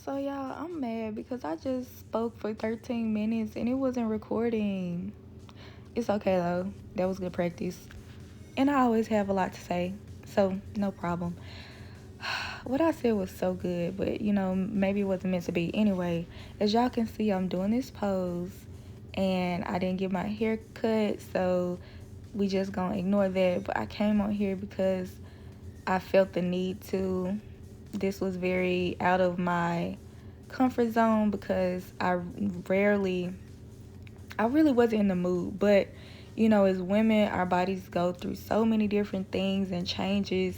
So y'all, I'm mad because I just spoke for 13 minutes and it wasn't recording. It's okay though. That was good practice. And I always have a lot to say. So, no problem. What I said was so good, but maybe it wasn't meant to be. Anyway, as y'all can see, I'm doing this pose and I didn't get my hair cut, so we just gonna ignore that. But I came on here because I felt the need to. This was very out of my comfort zone because I really wasn't in the mood. But, as women, our bodies go through so many different things and changes,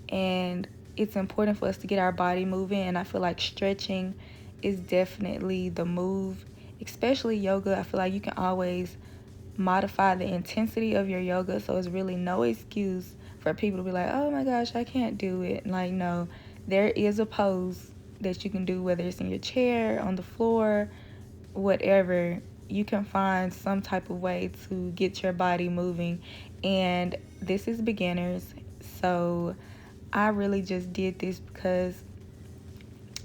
and it's important for us to get our body moving. And I feel like stretching is definitely the move, especially yoga. I feel like you can always modify the intensity of your yoga, so it's really no excuse for people to be like, oh my gosh, I can't do it. Like, no, there is a pose that you can do, whether it's in your chair, on the floor, whatever. You can find some type of way to get your body moving, and this is beginners. So I really just did this because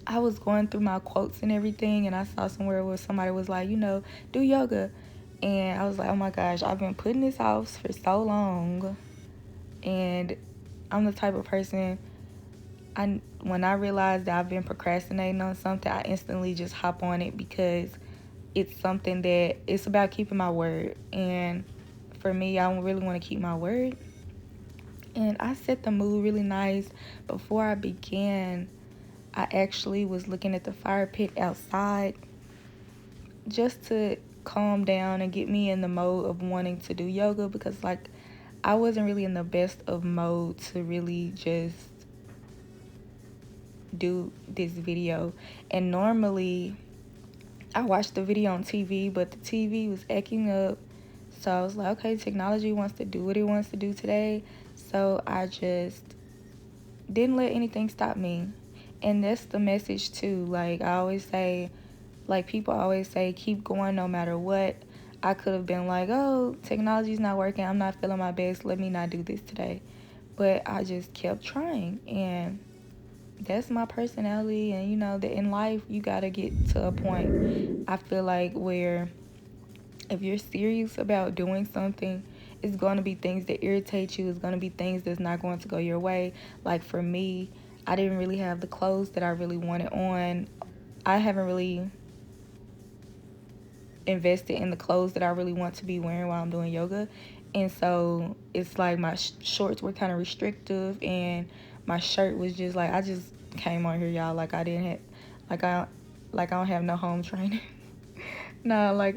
I was going through my quotes and everything, and I saw somewhere where somebody was like, do yoga. And I was like, oh my gosh, I've been putting this off for so long. And I'm the type of person, when I realize that I've been procrastinating on something, I instantly just hop on it because it's something that it's about keeping my word. And for me, I really want to keep my word. And I set the mood really nice. Before I began, I actually was looking at the fire pit outside just to calm down and get me in the mode of wanting to do yoga, because like I wasn't really in the best of mode to really just do this video. And normally I watched the video on TV, but the TV was acting up. So I was like, okay, technology wants to do what it wants to do today. So I just didn't let anything stop me. And that's the message too. Like I always say, like people always say, keep going no matter what. I could have been like, oh, technology's not working. I'm not feeling my best. Let me not do this today. But I just kept trying. And that's my personality. And that in life, you got to get to a point, I feel like, where if you're serious about doing something, it's going to be things that irritate you. It's going to be things that's not going to go your way. Like for me, I didn't really have the clothes that I really wanted on. I haven't really invested in the clothes that I really want to be wearing while I'm doing yoga. And so it's like my shorts were kind of restrictive, and my shirt was just like, I just came on here, y'all, like I didn't have, like I don't have no home training. Nah, like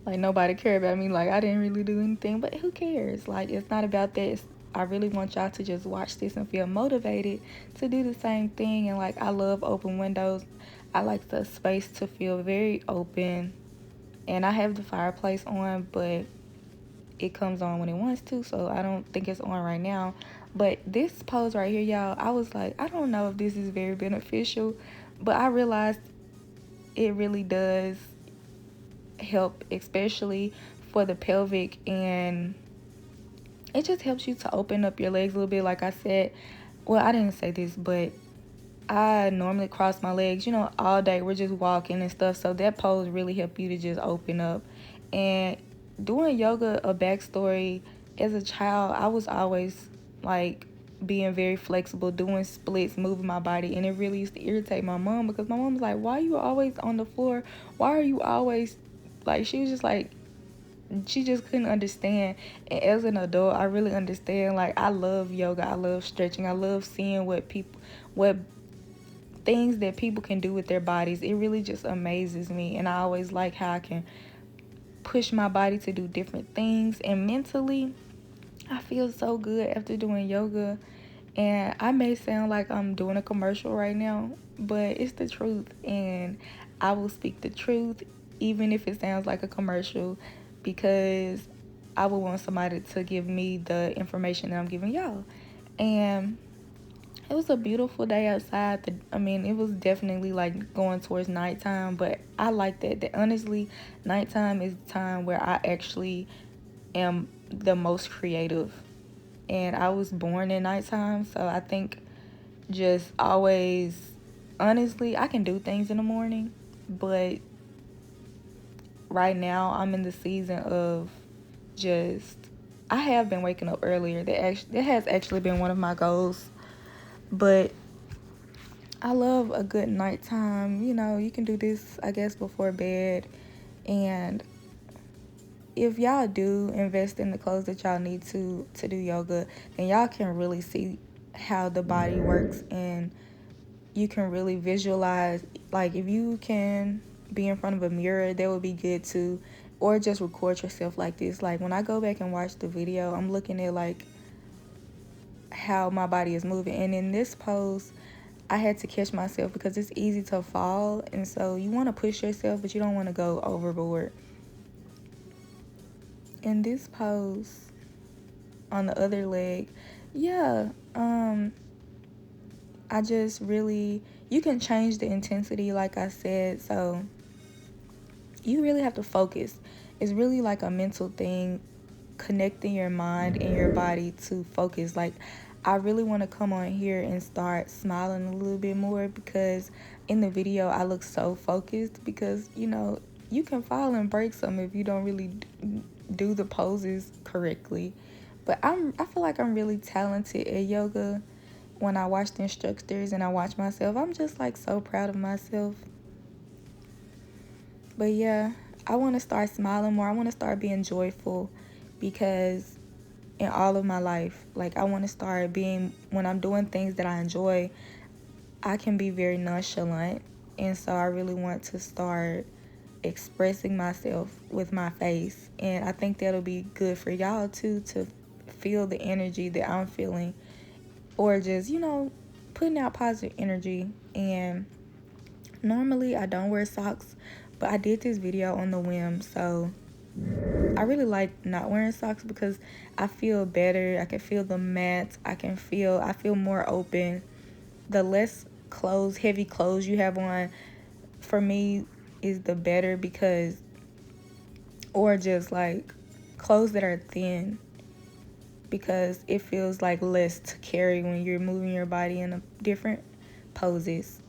nobody cared about me. Like I didn't really do anything, but who cares? Like it's not about that. I really want y'all to just watch this and feel motivated to do the same thing. And like I love open windows. I like the space to feel very open. And I have the fireplace on, but it comes on when it wants to, so I don't think it's on right now. But this pose right here, y'all, I was like, I don't know if this is very beneficial, but I realized it really does help, especially for the pelvic, and it just helps you to open up your legs a little bit. Like I said, well, I didn't say this, but I normally cross my legs, all day. We're just walking and stuff. So that pose really helped you to just open up. And doing yoga, a backstory, as a child, I was always like being very flexible, doing splits, moving my body. And it really used to irritate my mom because my mom was like, why are you always on the floor? Why are you always, like, she was just like, she just couldn't understand. And as an adult, I really understand. Like I love yoga, I love stretching, I love seeing what things that people can do with their bodies. It really just amazes me, and I always like how I can push my body to do different things. And mentally, I feel so good after doing yoga. And I may sound like I'm doing a commercial right now, but it's the truth, and I will speak the truth even if it sounds like a commercial, because I would want somebody to give me the information that I'm giving y'all. And it was a beautiful day outside. It was definitely like going towards nighttime, but I like that. That honestly, nighttime is the time where I actually am the most creative. And I was born in nighttime, so I think just always honestly, I can do things in the morning, but right now I'm in the season of just, I have been waking up earlier. That has actually been one of my goals, but I love a good nighttime. You know, you can do this, I guess, before bed. And if y'all do invest in the clothes that y'all need to do yoga, then y'all can really see how the body works, and you can really visualize. Like, if you can be in front of a mirror, that would be good too, or just record yourself like this. Like, when I go back and watch the video, I'm looking at like how my body is moving, and in this pose I had to catch myself because it's easy to fall, and so you want to push yourself, but you don't want to go overboard. In this pose, on the other leg, yeah, I just really, you can change the intensity, like I said, so you really have to focus. It's really like a mental thing, connecting your mind and your body to focus. Like, I really want to come on here and start smiling a little bit more, because in the video I look so focused, because you know, you can fall and break some if you don't really do the poses correctly. But I feel like I'm really talented at yoga. When I watch the instructors and I watch myself, I'm just like so proud of myself. But yeah, I want to start smiling more. I want to start being joyful, because in all of my life, like, I want to start being, when I'm doing things that I enjoy, I can be very nonchalant. And so I really want to start expressing myself with my face. And I think that'll be good for y'all too, to feel the energy that I'm feeling, or just, you know, putting out positive energy. And normally I don't wear socks, but I did this video on the whim, so I really like not wearing socks because I feel better. I can feel the mats. I feel more open. The less clothes, heavy clothes you have on, for me, is the better, because, or just like clothes that are thin, because it feels like less to carry when you're moving your body in a different poses.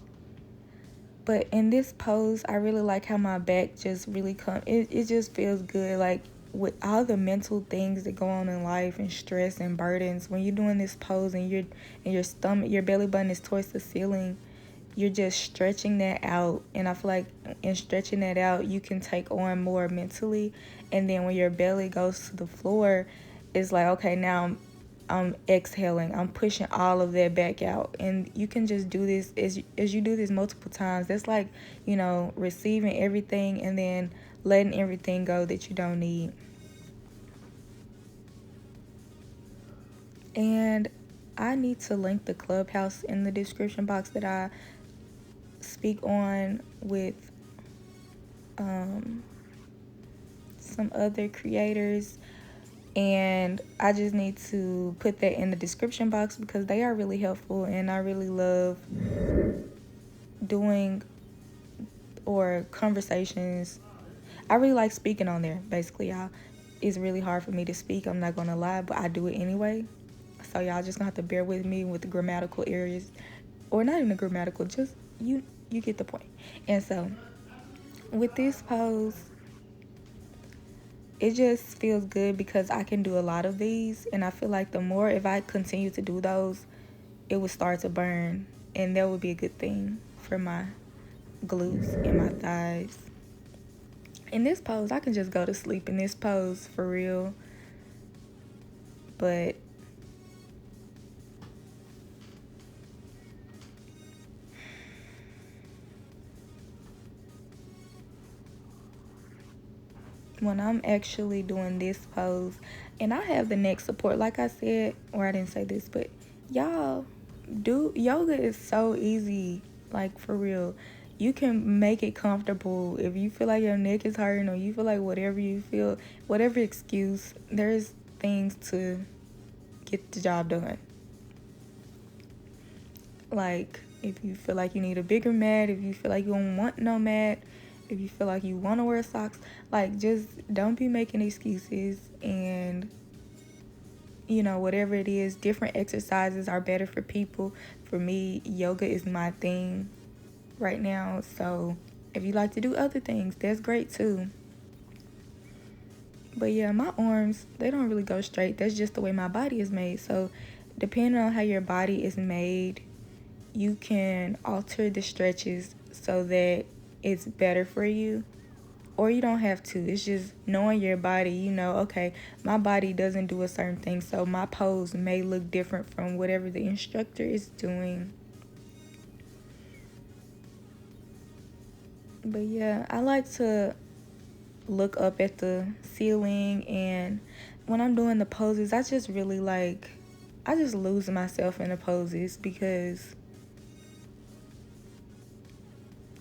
But in this pose, I really like how my back just really it just feels good. Like, with all the mental things that go on in life and stress and burdens, when you're doing this pose and your stomach, your belly button is towards the ceiling, you're just stretching that out. And I feel like in stretching that out, you can take on more mentally. And then when your belly goes to the floor, it's like, okay, now I'm exhaling. I'm pushing all of that back out. And you can just do this as you do this multiple times. That's like, you know, receiving everything and then letting everything go that you don't need. And I need to link the Clubhouse in the description box that I speak on with some other creators. And I just need to put that in the description box, because they are really helpful, and I really love doing, or conversations. I really like speaking on there, basically, y'all. It's really hard for me to speak, I'm not gonna lie, but I do it anyway. So y'all just gonna have to bear with me with the grammatical areas, or not even the grammatical, just you get the point. And so with this pose, it just feels good because I can do a lot of these, and I feel like the more, if I continue to do those, it would start to burn, and that would be a good thing for my glutes and my thighs. In this pose, I can just go to sleep in this pose for real. But when I'm actually doing this pose, and I have the neck support, like I said, or I didn't say this, but y'all, do yoga is so easy, like, for real. You can make it comfortable. If you feel like your neck is hurting, or you feel like whatever you feel, whatever excuse, there's things to get the job done. Like, if you feel like you need a bigger mat, if you feel like you don't want no mat, if you feel like you want to wear socks, like, just don't be making excuses. And, you know, whatever it is, different exercises are better for people. For me, yoga is my thing. right now. So if you like to do other things, that's great too. But yeah, my arms, they don't really go straight. That's just the way my body is made. So depending on how your body is made, you can alter the stretches so that it's better for you. Or you don't have to. It's just knowing your body. You know, okay, my body doesn't do a certain thing, so my pose may look different from whatever the instructor is doing. But yeah, I like to look up at the ceiling, and when I'm doing the poses, I just really like, I just lose myself in the poses because,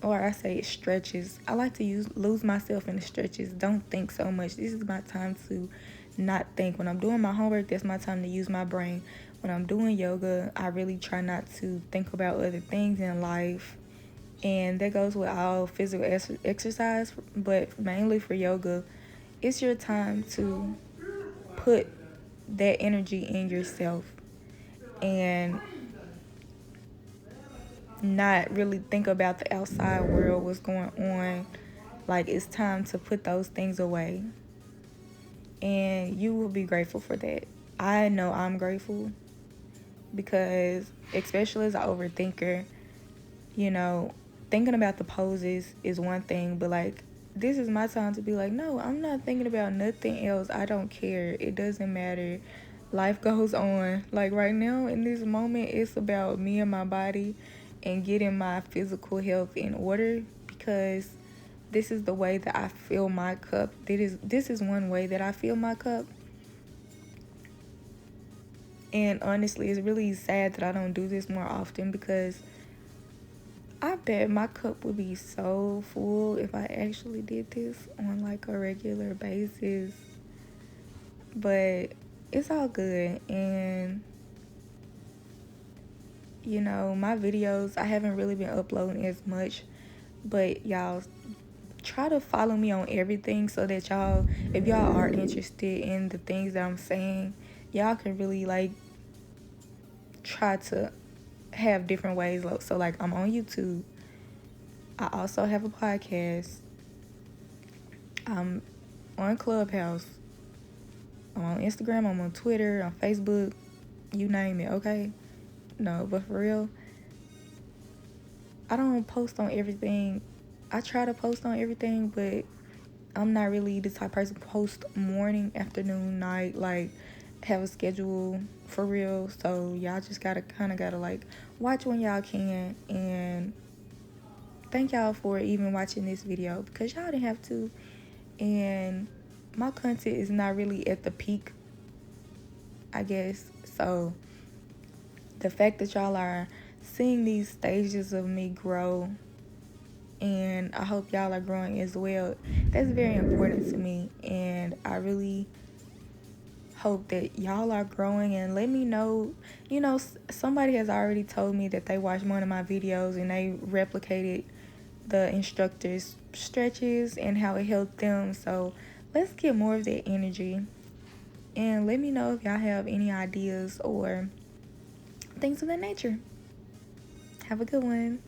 or I say stretches. I like to lose myself in the stretches. Don't think so much. This is my time to not think. When I'm doing my homework, that's my time to use my brain. When I'm doing yoga, I really try not to think about other things in life. And that goes with all physical exercise, but mainly for yoga, it's your time to put that energy in yourself and not really think about the outside world, what's going on. Like, it's time to put those things away. And you will be grateful for that. I know I'm grateful because, especially as an overthinker, you know, thinking about the poses is one thing, but like, this is my time to be like, no, I'm not thinking about nothing else. I don't care. It doesn't matter. Life goes on. Like right now in this moment, it's about me and my body and getting my physical health in order because this is the way that I fill my cup. This is one way that I fill my cup. And honestly, it's really sad that I don't do this more often because I bet my cup would be so full if I actually did this on like a regular basis. But it's all good. And you know, my videos, I haven't really been uploading as much, but y'all try to follow me on everything so that y'all, if y'all are interested in the things that I'm saying, y'all can really like try to have different ways. So like, I'm on YouTube. I also have a podcast. I'm on Clubhouse. I'm on Instagram, I'm on Twitter, on Facebook, you name it, okay? No, but for real, I don't post on everything. I try to post on everything, but I'm not really the type of person to post morning, afternoon, night, like have a schedule for real. So y'all just gotta like watch when y'all can. And thank y'all for even watching this video because y'all didn't have to. And my content is not really at the peak, I guess. So the fact that y'all are seeing these stages of me grow, and I hope y'all are growing as well, that's very important to me. And I really hope that y'all are growing, and let me know. You know, somebody has already told me that they watched one of my videos and they replicated the instructor's stretches and how it helped them. So let's get more of that energy, and let me know if y'all have any ideas or things of that nature. Have a good one.